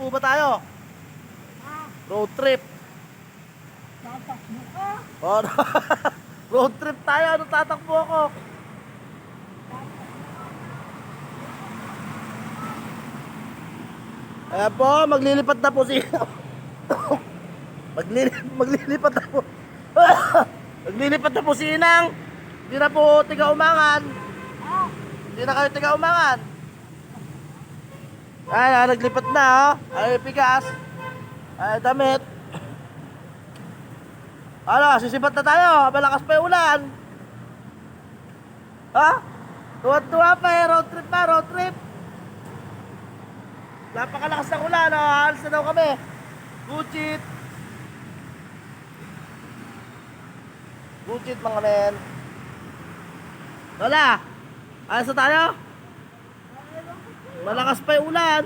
po ba tayo? Road trip. Tatakbo ka. Oh, road trip tayo. Ano tatakbo ako? Ayan po, maglilipat na po si... maglilipat na po. Maglilipat na po si Inang. Hindi na po tiga-umangan. Hindi na kayo tiga-umangan. Ay, naglipat na, oh. Ay, pigas. Ay, damit. Ano, sisipat na tayo. Malakas pa yung ulan. Ha? Tuwa-tuwa pa eh. Road trip na, road trip. Napakalakas ng ulan, oh. Alis na daw kami. Gucci. Gucci mga men. Wala. Alis na tayo. Malakas pa yung ulan.